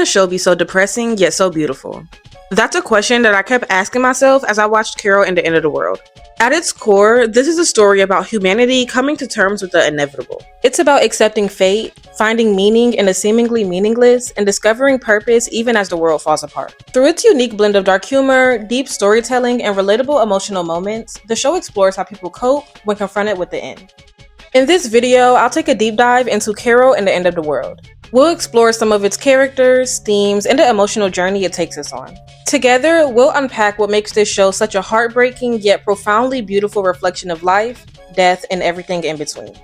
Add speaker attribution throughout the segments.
Speaker 1: a show be so depressing yet so beautiful? That's a question that I kept asking myself as I watched Carol and the End of the World. At its core, this is a story about humanity coming to terms with the inevitable. It's about accepting fate, finding meaning in the seemingly meaningless, and discovering purpose even as the world falls apart. Through its unique blend of dark humor, deep storytelling, and relatable emotional moments, the show explores how people cope when confronted with the end. In this video, I'll take a deep dive into Carol and the End of the World. We'll explore some of its characters, themes, and the emotional journey it takes us on. Together, we'll unpack what makes this show such a heartbreaking yet profoundly beautiful reflection of life, death, and everything in between.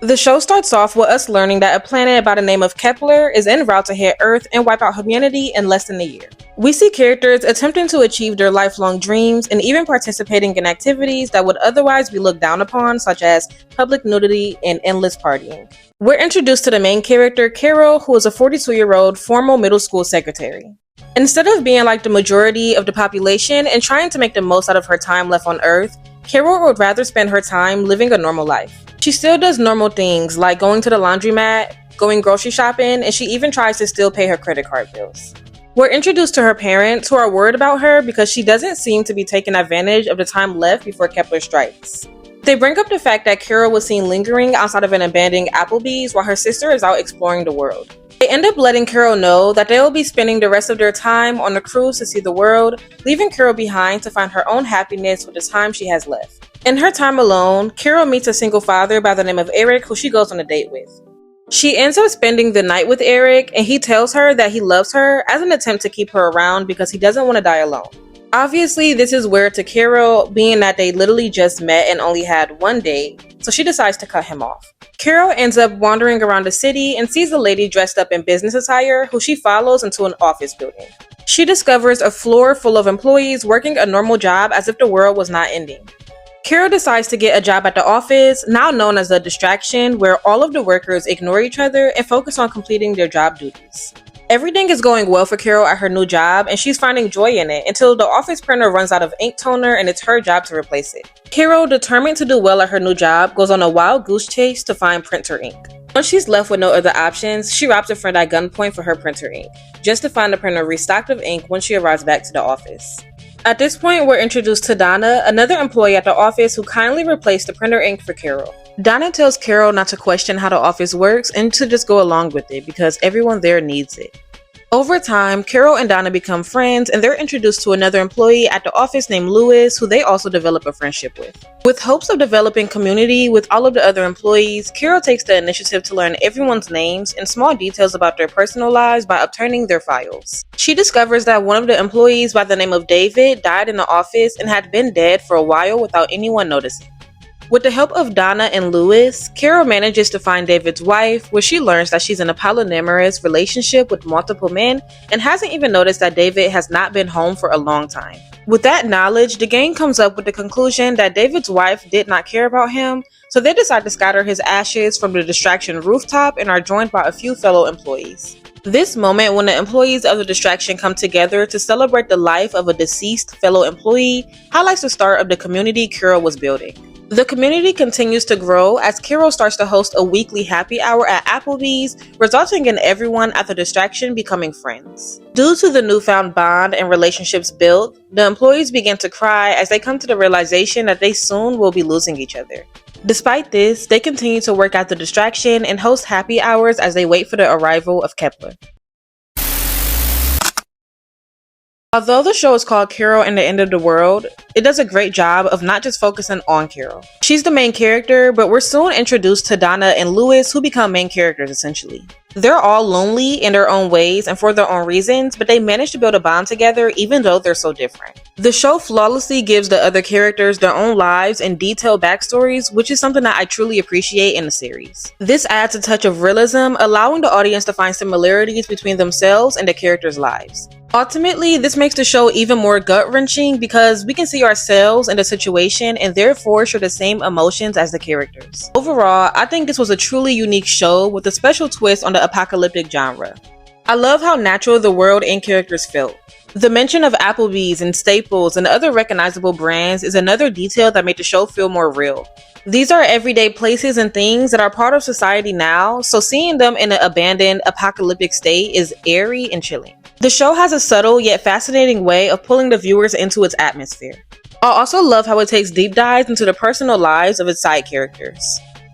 Speaker 1: The show starts off with us learning that a planet by the name of Kepler is en route to hit Earth and wipe out humanity in less than a year. We see characters attempting to achieve their lifelong dreams and even participating in activities that would otherwise be looked down upon, such as public nudity and endless partying. We're introduced to the main character, Carol, who is a 42-year-old formal middle school secretary. Instead of being like the majority of the population and trying to make the most out of her time left on Earth, Carol would rather spend her time living a normal life. She still does normal things like going to the laundromat, going grocery shopping, and she even tries to still pay her credit card bills. We're introduced to her parents, who are worried about her because she doesn't seem to be taking advantage of the time left before Kepler strikes. They bring up the fact that Carol was seen lingering outside of an abandoned Applebee's while her sister is out exploring the world. They end up letting Carol know that they will be spending the rest of their time on a cruise to see the world, leaving Carol behind to find her own happiness with the time she has left. In her time alone, Carol meets a single father by the name of Eric, who she goes on a date with. She ends up spending the night with Eric, and he tells her that he loves her as an attempt to keep her around because he doesn't want to die alone. Obviously, this is weird to Carol, being that they literally just met and only had one date, so she decides to cut him off. Carol ends up wandering around the city and sees a lady dressed up in business attire who she follows into an office building. She discovers a floor full of employees working a normal job as if the world was not ending. Carol decides to get a job at the office, now known as The Distraction, where all of the workers ignore each other and focus on completing their job duties. Everything is going well for Carol at her new job, and she's finding joy in it until the office printer runs out of ink toner and it's her job to replace it. Carol, determined to do well at her new job, goes on a wild goose chase to find printer ink. Once she's left with no other options, she robs a friend at gunpoint for her printer ink, just to find the printer restocked of ink when she arrives back to the office. At this point, we're introduced to Donna, another employee at the office who kindly replaced the printer ink for Carol. Donna tells Carol not to question how the office works and to just go along with it because everyone there needs it. Over time, Carol and Donna become friends, and they're introduced to another employee at the office named Lewis, who they also develop a friendship with. With hopes of developing community with all of the other employees, Carol takes the initiative to learn everyone's names and small details about their personal lives by obtaining their files. She discovers that one of the employees by the name of David died in the office and had been dead for a while without anyone noticing. With the help of Donna and Lewis, Carol manages to find David's wife, where she learns that she's in a polyamorous relationship with multiple men and hasn't even noticed that David has not been home for a long time. With that knowledge, the gang comes up with the conclusion that David's wife did not care about him, so they decide to scatter his ashes from the Distraction rooftop and are joined by a few fellow employees. This moment, when the employees of the Distraction come together to celebrate the life of a deceased fellow employee, highlights the start of the community Carol was building. The community continues to grow as Carol starts to host a weekly happy hour at Applebee's, resulting in everyone at the Distraction becoming friends. Due to the newfound bond and relationships built, the employees begin to cry as they come to the realization that they soon will be losing each other. Despite this, they continue to work at the Distraction and host happy hours as they wait for the arrival of Kepler. Although the show is called Carol and the End of the World, it does a great job of not just focusing on Carol. She's the main character, but we're soon introduced to Donna and Lewis, who become main characters essentially. They're all lonely in their own ways and for their own reasons, but they manage to build a bond together even though they're so different. The show flawlessly gives the other characters their own lives and detailed backstories, which is something that I truly appreciate in the series. This adds a touch of realism, allowing the audience to find similarities between themselves and the characters' lives. Ultimately, this makes the show even more gut-wrenching because we can see ourselves in the situation and therefore share the same emotions as the characters. Overall, I think this was a truly unique show with a special twist on the apocalyptic genre. I love how natural the world and characters felt. The mention of Applebee's and Staples and other recognizable brands is another detail that made the show feel more real. These are everyday places and things that are part of society now, so seeing them in an abandoned, apocalyptic state is eerie and chilling. The show has a subtle yet fascinating way of pulling the viewers into its atmosphere. I also love how it takes deep dives into the personal lives of its side characters.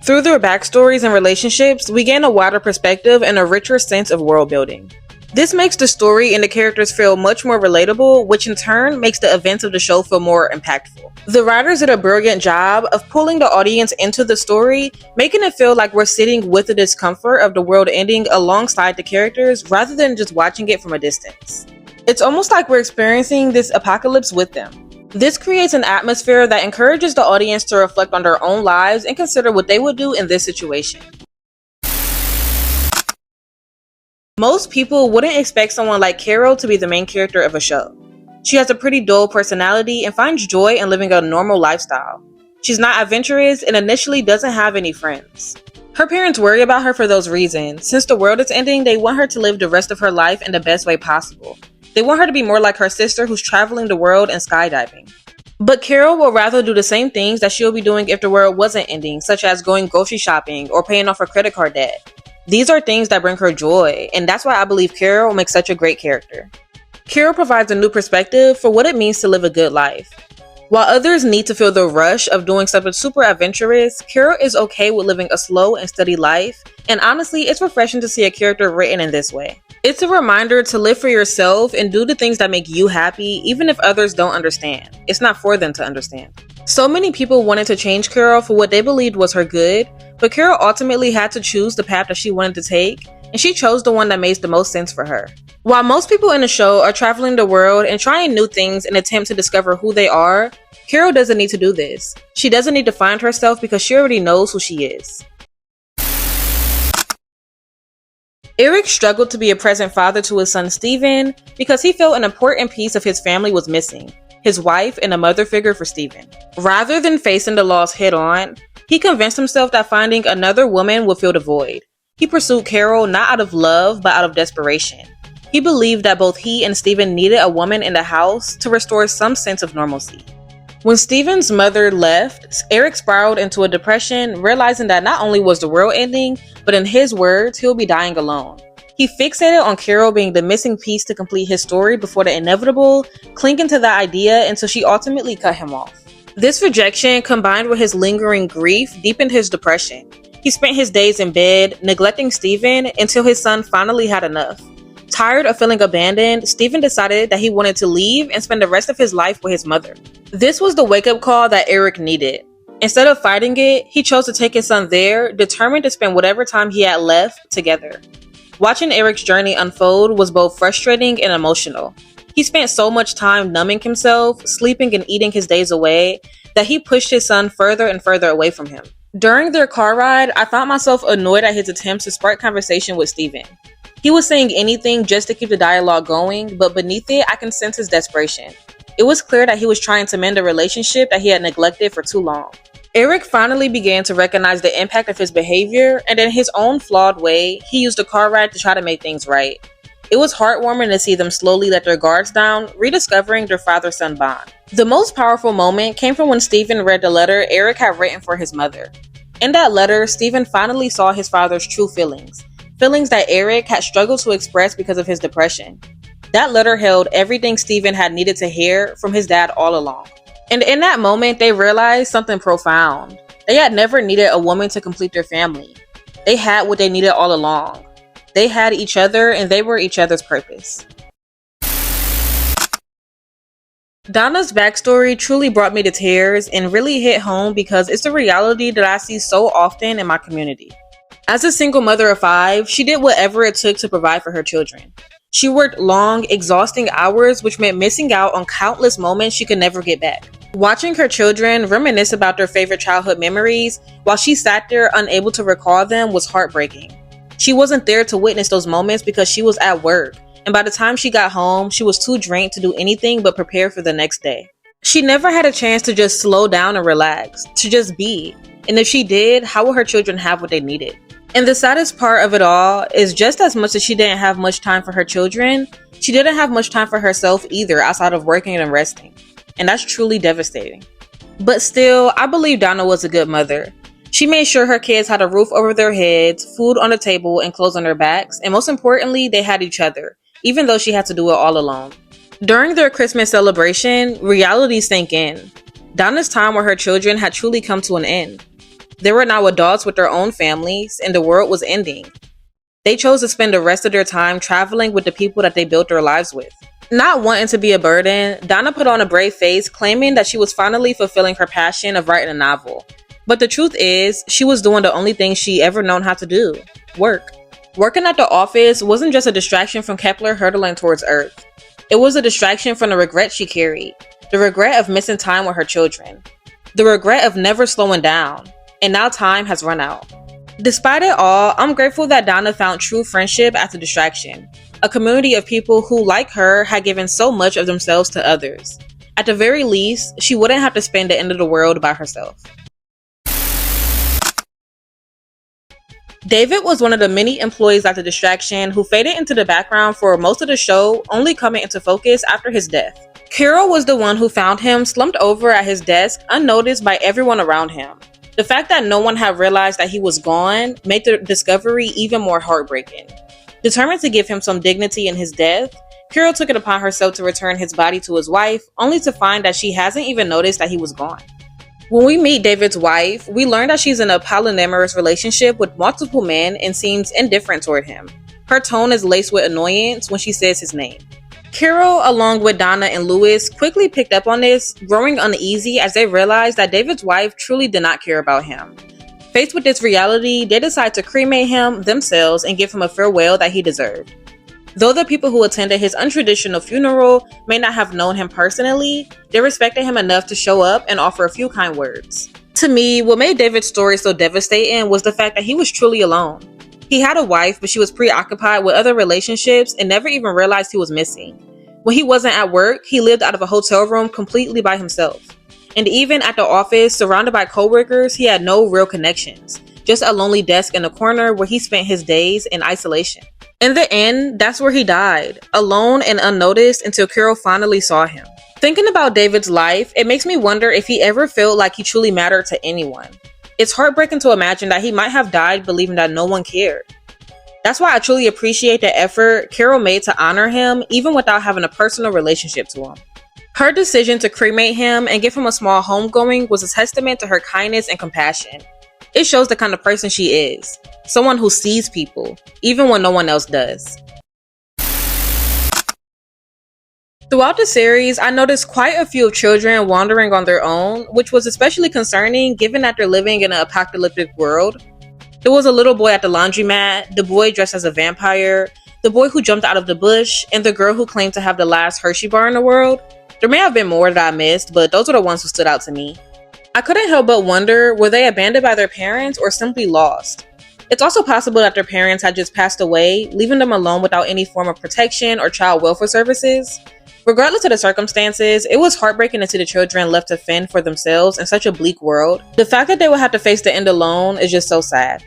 Speaker 1: Through their backstories and relationships, we gain a wider perspective and a richer sense of world building. This makes the story and the characters feel much more relatable, which in turn makes the events of the show feel more impactful. The writers did a brilliant job of pulling the audience into the story, making it feel like we're sitting with the discomfort of the world ending alongside the characters rather than just watching it from a distance. It's almost like we're experiencing this apocalypse with them. This creates an atmosphere that encourages the audience to reflect on their own lives and consider what they would do in this situation. Most people wouldn't expect someone like Carol to be the main character of a show. She has a pretty dull personality and finds joy in living a normal lifestyle. She's not adventurous and initially doesn't have any friends. Her parents worry about her for those reasons. Since the world is ending, they want her to live the rest of her life in the best way possible. They want her to be more like her sister who's traveling the world and skydiving. But Carol will rather do the same things that she'll be doing if the world wasn't ending, such as going grocery shopping or paying off her credit card debt. These are things that bring her joy, and that's why I believe Carol makes such a great character. Carol provides a new perspective for what it means to live a good life. While others need to feel the rush of doing something super adventurous, Carol is okay with living a slow and steady life, and honestly, it's refreshing to see a character written in this way. It's a reminder to live for yourself and do the things that make you happy, even if others don't understand. It's not for them to understand. So many people wanted to change Carol for what they believed was her good, but Carol ultimately had to choose the path that she wanted to take, and she chose the one that made the most sense for her. While most people in the show are traveling the world and trying new things in an attempt to discover who they are, Carol doesn't need to do this. She doesn't need to find herself because she already knows who she is. Eric struggled to be a present father to his son Steven because he felt an important piece of his family was missing, his wife and a mother figure for Steven. Rather than facing the loss head on, he convinced himself that finding another woman would fill the void. He pursued Carol not out of love, but out of desperation. He believed that both he and Steven needed a woman in the house to restore some sense of normalcy. When Steven's mother left, Eric spiraled into a depression, realizing that not only was the world ending, but in his words, he'll be dying alone. He fixated on Carol being the missing piece to complete his story before the inevitable, clinging to the idea until she ultimately cut him off. This rejection, combined with his lingering grief, deepened his depression. He spent his days in bed, neglecting Steven until his son finally had enough. Tired of feeling abandoned, Steven decided that he wanted to leave and spend the rest of his life with his mother. This was the wake-up call that Eric needed. Instead of fighting it, he chose to take his son there, determined to spend whatever time he had left together. Watching Eric's journey unfold was both frustrating and emotional. He spent so much time numbing himself, sleeping and eating his days away, that he pushed his son further and further away from him. During their car ride, I found myself annoyed at his attempts to spark conversation with Steven. He was saying anything just to keep the dialogue going, but beneath it, I can sense his desperation. It was clear that he was trying to mend a relationship that he had neglected for too long. Eric finally began to recognize the impact of his behavior, and in his own flawed way, he used the car ride to try to make things right. It was heartwarming to see them slowly let their guards down, rediscovering their father-son bond. The most powerful moment came from when Steven read the letter Eric had written for his mother. In that letter, Steven finally saw his father's true feelings that Eric had struggled to express because of his depression. That letter held everything Steven had needed to hear from his dad all along. And in that moment, they realized something profound. They had never needed a woman to complete their family. They had what they needed all along. They had each other, and they were each other's purpose. Donna's backstory truly brought me to tears and really hit home because it's a reality that I see so often in my community. As a single mother of 5, she did whatever it took to provide for her children. She worked long, exhausting hours, which meant missing out on countless moments she could never get back. Watching her children reminisce about their favorite childhood memories while she sat there unable to recall them was heartbreaking. She wasn't there to witness those moments because she was at work, and by the time she got home, she was too drained to do anything but prepare for the next day. She never had a chance to just slow down and relax, to just be. And if she did, how would her children have what they needed? And the saddest part of it all is just as much as she didn't have much time for her children, she didn't have much time for herself either outside of working and resting. And that's truly devastating. But still, I believe Donna was a good mother. She made sure her kids had a roof over their heads, food on the table, and clothes on their backs, and most importantly, they had each other, even though she had to do it all alone. During their Christmas celebration, reality sank in. Donna's time with her children had truly come to an end. They were now adults with their own families, and the world was ending. They chose to spend the rest of their time traveling with the people that they built their lives with. Not wanting to be a burden, Donna put on a brave face, claiming that she was finally fulfilling her passion of writing a novel. But the truth is, she was doing the only thing she ever known how to do: work. Working at the office wasn't just a distraction from Kepler hurtling towards Earth. It was a distraction from the regret she carried. The regret of missing time with her children. The regret of never slowing down. And now time has run out. Despite it all, I'm grateful that Donna found true friendship as a distraction. A community of people who, like her, had given so much of themselves to others. At the very least, she wouldn't have to spend the end of the world by herself. David was one of the many employees at the distraction who faded into the background for most of the show, only coming into focus after his death. Carol was the one who found him slumped over at his desk, unnoticed by everyone around him. The fact that no one had realized that he was gone made the discovery even more heartbreaking. Determined to give him some dignity in his death, Carol took it upon herself to return his body to his wife, only to find that she hasn't even noticed that he was gone. When we meet David's wife, we learn that she's in a polyamorous relationship with multiple men and seems indifferent toward him. Her tone is laced with annoyance when she says his name. Carol, along with Donna and Louis, quickly picked up on this, growing uneasy as they realized that David's wife truly did not care about him. Faced with this reality, they decide to cremate him themselves and give him a farewell that he deserved. Though the people who attended his untraditional funeral may not have known him personally, they respected him enough to show up and offer a few kind words. To me, what made David's story so devastating was the fact that he was truly alone. He had a wife, but she was preoccupied with other relationships and never even realized he was missing. When he wasn't at work, he lived out of a hotel room completely by himself. And even at the office, surrounded by coworkers, he had no real connections. Just a lonely desk in a corner where he spent his days in isolation. In the end, that's where he died, alone and unnoticed until Carol finally saw him. Thinking about David's life, it makes me wonder if he ever felt like he truly mattered to anyone. It's heartbreaking to imagine that he might have died believing that no one cared. That's why I truly appreciate the effort Carol made to honor him, even without having a personal relationship to him. Her decision to cremate him and give him a small homegoing was a testament to her kindness and compassion. It shows the kind of person she is, someone who sees people, even when no one else does. Throughout the series, I noticed quite a few children wandering on their own, which was especially concerning given that they're living in an apocalyptic world. There was a little boy at the laundromat, the boy dressed as a vampire, the boy who jumped out of the bush, and the girl who claimed to have the last Hershey bar in the world. There may have been more that I missed, but those are the ones who stood out to me. I couldn't help but wonder, were they abandoned by their parents or simply lost? It's also possible that their parents had just passed away, leaving them alone without any form of protection or child welfare services. Regardless of the circumstances, it was heartbreaking to see the children left to fend for themselves in such a bleak world. The fact that they would have to face the end alone is just so sad.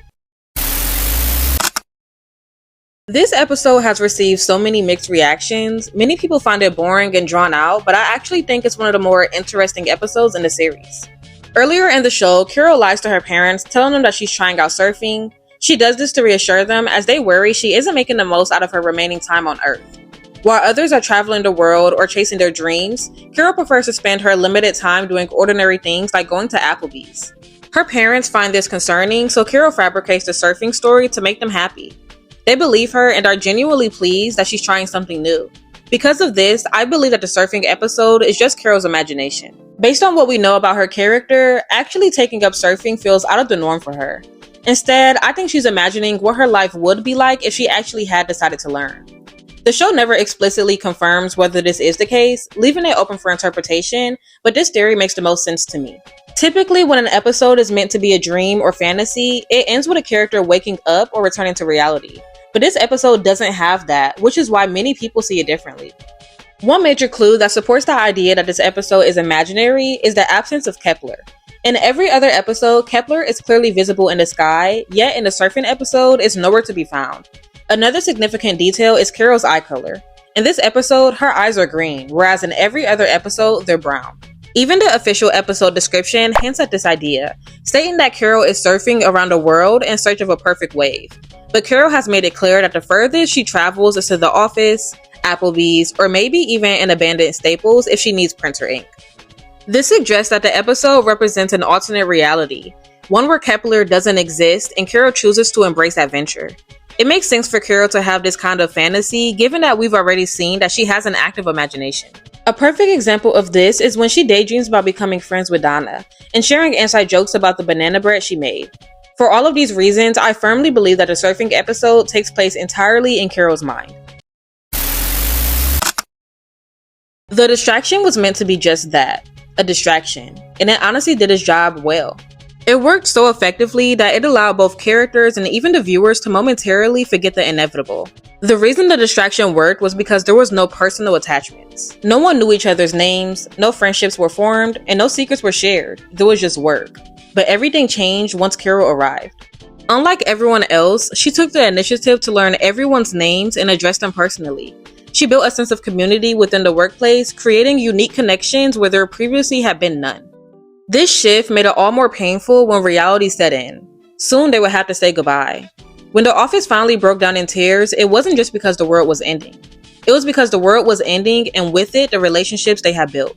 Speaker 1: This episode has received so many mixed reactions. Many people find it boring and drawn out, but I actually think it's one of the more interesting episodes in the series. Earlier in the show, Carol lies to her parents, telling them that she's trying out surfing. She does this to reassure them as they worry she isn't making the most out of her remaining time on Earth. While others are traveling the world or chasing their dreams, Carol prefers to spend her limited time doing ordinary things like going to Applebee's. Her parents find this concerning, so Carol fabricates the surfing story to make them happy. They believe her and are genuinely pleased that she's trying something new. Because of this, I believe that the surfing episode is just Carol's imagination. Based on what we know about her character, actually taking up surfing feels out of the norm for her. Instead, I think she's imagining what her life would be like if she actually had decided to learn. The show never explicitly confirms whether this is the case, leaving it open for interpretation, but this theory makes the most sense to me. Typically, when an episode is meant to be a dream or fantasy, it ends with a character waking up or returning to reality. But this episode doesn't have that, which is why many people see it differently. One major clue that supports the idea that this episode is imaginary is the absence of Kepler. In every other episode, Kepler is clearly visible in the sky, yet in the surfing episode, it's nowhere to be found. Another significant detail is Carol's eye color. In this episode, her eyes are green, whereas in every other episode, they're brown. Even the official episode description hints at this idea, stating that Carol is surfing around the world in search of a perfect wave. But Carol has made it clear that the furthest she travels is to the office, Applebee's, or maybe even an abandoned Staples if she needs printer ink. This suggests that the episode represents an alternate reality, one where Kepler doesn't exist and Carol chooses to embrace adventure. It makes sense for Carol to have this kind of fantasy, given that we've already seen that she has an active imagination. A perfect example of this is when she daydreams about becoming friends with Donna, and sharing inside jokes about the banana bread she made. For all of these reasons, I firmly believe that the surfing episode takes place entirely in Carol's mind. The distraction was meant to be just that, a distraction, and it honestly did its job well. It worked so effectively that it allowed both characters and even the viewers to momentarily forget the inevitable. The reason the distraction worked was because there was no personal attachments. No one knew each other's names, no friendships were formed, and no secrets were shared. There was just work. But everything changed once Carol arrived. Unlike everyone else, she took the initiative to learn everyone's names and address them personally. She built a sense of community within the workplace, creating unique connections where there previously had been none. This shift made it all more painful when reality set in. Soon they would have to say goodbye. When the office finally broke down in tears, it wasn't just because the world was ending. It was because the world was ending, and with it, the relationships they had built.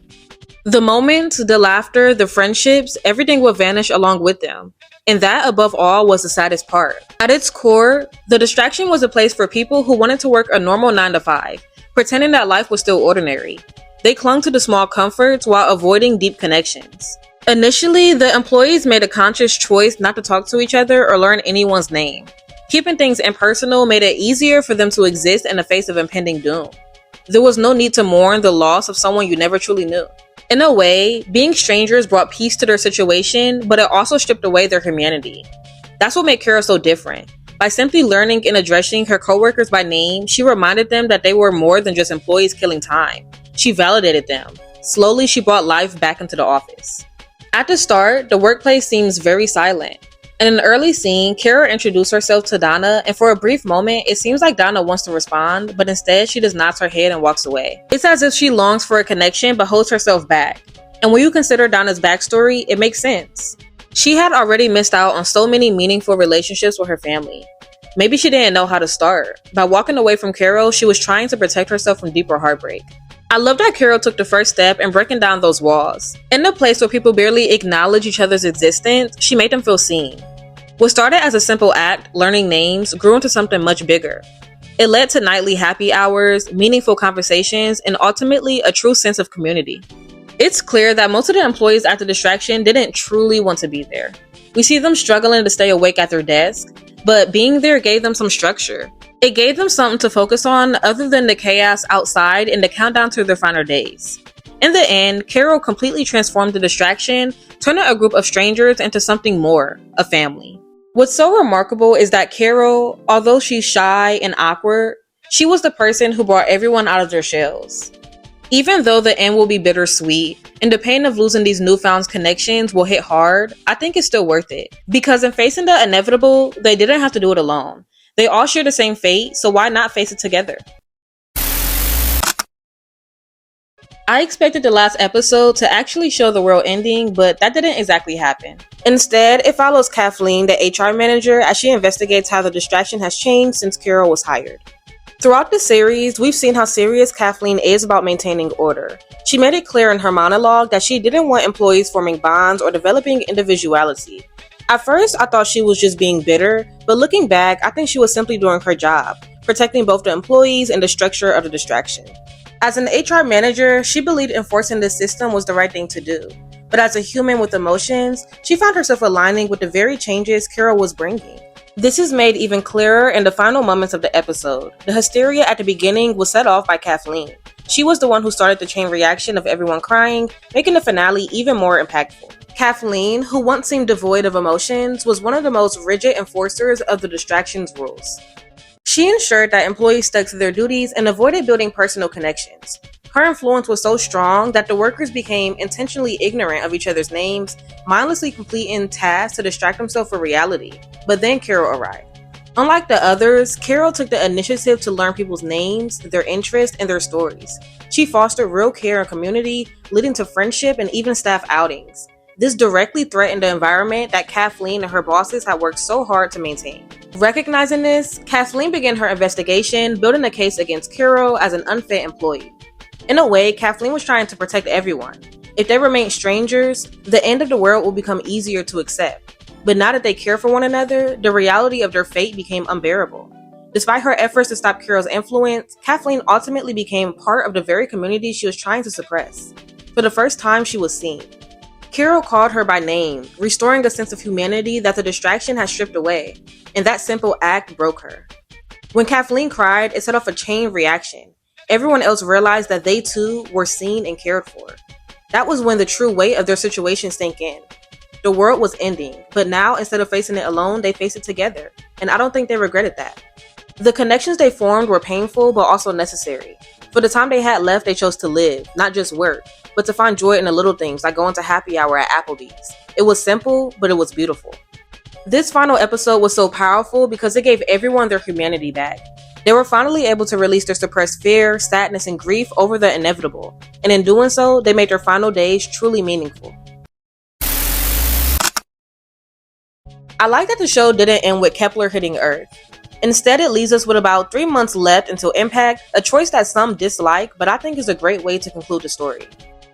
Speaker 1: The moments, the laughter, the friendships, everything would vanish along with them. And that, above all, was the saddest part. At its core, the distraction was a place for people who wanted to work a normal 9 to 5, pretending that life was still ordinary. They clung to the small comforts while avoiding deep connections. Initially, the employees made a conscious choice not to talk to each other or learn anyone's name. Keeping things impersonal made it easier for them to exist in the face of impending doom. There was no need to mourn the loss of someone you never truly knew. In a way, being strangers brought peace to their situation, but it also stripped away their humanity. That's what made Carol so different. By simply learning and addressing her coworkers by name, she reminded them that they were more than just employees killing time. She validated them. Slowly, she brought life back into the office. At the start, the workplace seems very silent. In an early scene, Carol introduced herself to Donna, and for a brief moment, it seems like Donna wants to respond, but instead she just nods her head and walks away. It's as if she longs for a connection but holds herself back. And when you consider Donna's backstory, it makes sense. She had already missed out on so many meaningful relationships with her family. Maybe she didn't know how to start. By walking away from Carol, she was trying to protect herself from deeper heartbreak. I love that Carol took the first step in breaking down those walls. In a place where people barely acknowledge each other's existence, she made them feel seen. What started as a simple act, learning names, grew into something much bigger. It led to nightly happy hours, meaningful conversations, and ultimately a true sense of community. It's clear that most of the employees at the distraction didn't truly want to be there. We see them struggling to stay awake at their desk, but being there gave them some structure. It gave them something to focus on other than the chaos outside and the countdown to their final days. In the end, Carol completely transformed the distraction, turning a group of strangers into something more, a family. What's so remarkable is that Carol, although she's shy and awkward, she was the person who brought everyone out of their shells. Even though the end will be bittersweet, and the pain of losing these newfound connections will hit hard, I think it's still worth it. Because in facing the inevitable, they didn't have to do it alone. They all share the same fate, so why not face it together? I expected the last episode to actually show the world ending, but that didn't exactly happen. Instead, it follows Kathleen, the HR manager, as she investigates how the distraction has changed since Carol was hired. Throughout the series, we've seen how serious Kathleen is about maintaining order. She made it clear in her monologue that she didn't want employees forming bonds or developing individuality. At first, I thought she was just being bitter, but looking back, I think she was simply doing her job, protecting both the employees and the structure of the distraction. As an HR manager, she believed enforcing this system was the right thing to do. But as a human with emotions, she found herself aligning with the very changes Carol was bringing. This is made even clearer in the final moments of the episode. The hysteria at the beginning was set off by Kathleen. She was the one who started the chain reaction of everyone crying, making the finale even more impactful. Kathleen, who once seemed devoid of emotions, was one of the most rigid enforcers of the distractions rules. She ensured that employees stuck to their duties and avoided building personal connections. Her influence was so strong that the workers became intentionally ignorant of each other's names, mindlessly completing tasks to distract themselves from reality. But then Carol arrived. Unlike the others, Carol took the initiative to learn people's names, their interests, and their stories. She fostered real care and community, leading to friendship and even staff outings. This directly threatened the environment that Kathleen and her bosses had worked so hard to maintain. Recognizing this, Kathleen began her investigation, building a case against Carol as an unfit employee. In a way, Kathleen was trying to protect everyone. If they remained strangers, the end of the world will become easier to accept. But now that they care for one another, the reality of their fate became unbearable. Despite her efforts to stop Carol's influence, Kathleen ultimately became part of the very community she was trying to suppress. For the first time, she was seen. Carol called her by name, restoring a sense of humanity that the distraction had stripped away, and that simple act broke her. When Kathleen cried, it set off a chain reaction. Everyone else realized that they too were seen and cared for. That was when the true weight of their situation sank in. The world was ending, but now instead of facing it alone, they faced it together, and I don't think they regretted that. The connections they formed were painful but also necessary. For the time they had left, they chose to live, not just work, but to find joy in the little things like going to happy hour at Applebee's. It was simple, but it was beautiful. This final episode was so powerful because it gave everyone their humanity back. They were finally able to release their suppressed fear, sadness, and grief over the inevitable, and in doing so, they made their final days truly meaningful. I like that the show didn't end with Kepler hitting Earth. Instead, it leaves us with about 3 months left until impact, a choice that some dislike, but I think is a great way to conclude the story.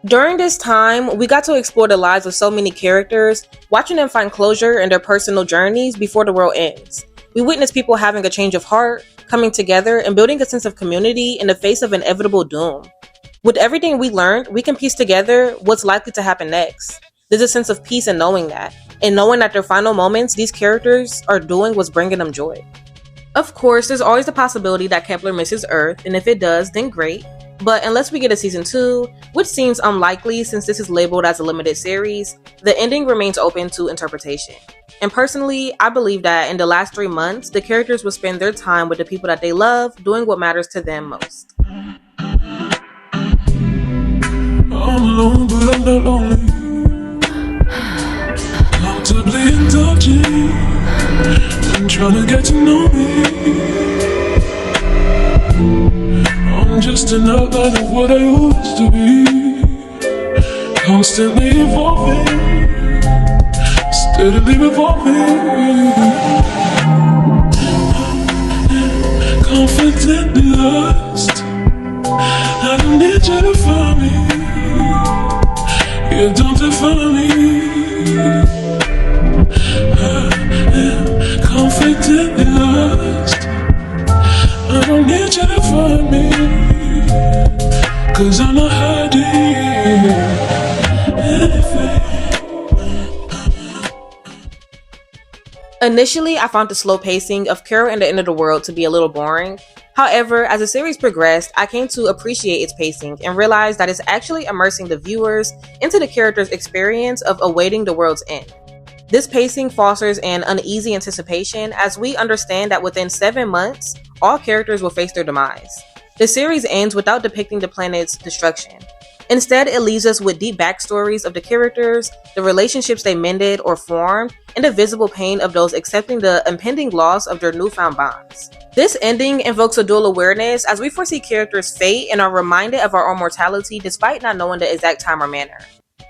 Speaker 1: During this time, we got to explore the lives of so many characters, watching them find closure in their personal journeys before the world ends. We witnessed people having a change of heart, coming together, and building a sense of community in the face of inevitable doom. With everything we learned, we can piece together what's likely to happen next. There's a sense of peace in knowing that, and knowing that their final moments these characters are doing was bringing them joy. Of course, there's always the possibility that Kepler misses Earth, and if it does, then great. But unless we get a season 2, which seems unlikely since this is labeled as a limited series, the ending remains open to interpretation. And personally, I believe that in the last 3 months, the characters will spend their time with the people that they love, doing what matters to them most.
Speaker 2: I'm alone, but I'm not lonely. Subtly indulging, I'm trying to get to know me. I'm just an outline of what I used to be, constantly evolving, steadily revolving, confidently lost. I don't need you to find me, you don't define me. Confidently lost. I don't need you to find me, 'cause I'm not hiding anything.
Speaker 1: Initially, I found the slow pacing of Carol and the End of the World to be a little boring. However, as the series progressed, I came to appreciate its pacing and realized that it's actually immersing the viewers into the characters' experience of awaiting the world's end. This pacing fosters an uneasy anticipation as we understand that within 7 months, all characters will face their demise. The series ends without depicting the planet's destruction. Instead, it leaves us with deep backstories of the characters, the relationships they mended or formed, and the visible pain of those accepting the impending loss of their newfound bonds. This ending invokes a dual awareness as we foresee characters' fate and are reminded of our own mortality despite not knowing the exact time or manner.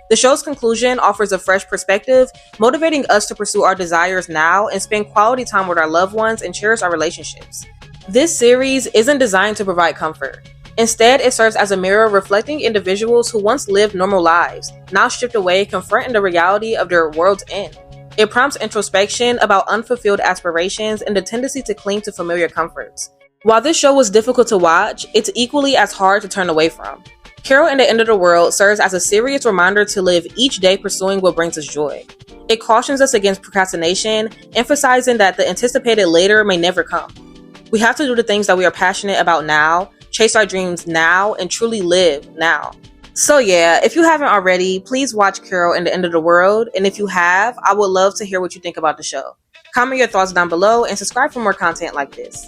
Speaker 1: The show's conclusion offers a fresh perspective, motivating us to pursue our desires now and spend quality time with our loved ones and cherish our relationships. This series isn't designed to provide comfort. Instead, it serves as a mirror reflecting individuals who once lived normal lives, now stripped away, confronting the reality of their world's end. It prompts introspection about unfulfilled aspirations and the tendency to cling to familiar comforts. While this show was difficult to watch, it's equally as hard to turn away from. Carol and the End of the World serves as a serious reminder to live each day pursuing what brings us joy. It cautions us against procrastination, emphasizing that the anticipated later may never come. We have to do the things that we are passionate about now, chase our dreams now, and truly live now. So yeah, if you haven't already, please watch Carol and the End of the World, and if you have, I would love to hear what you think about the show. Comment your thoughts down below and subscribe for more content like this.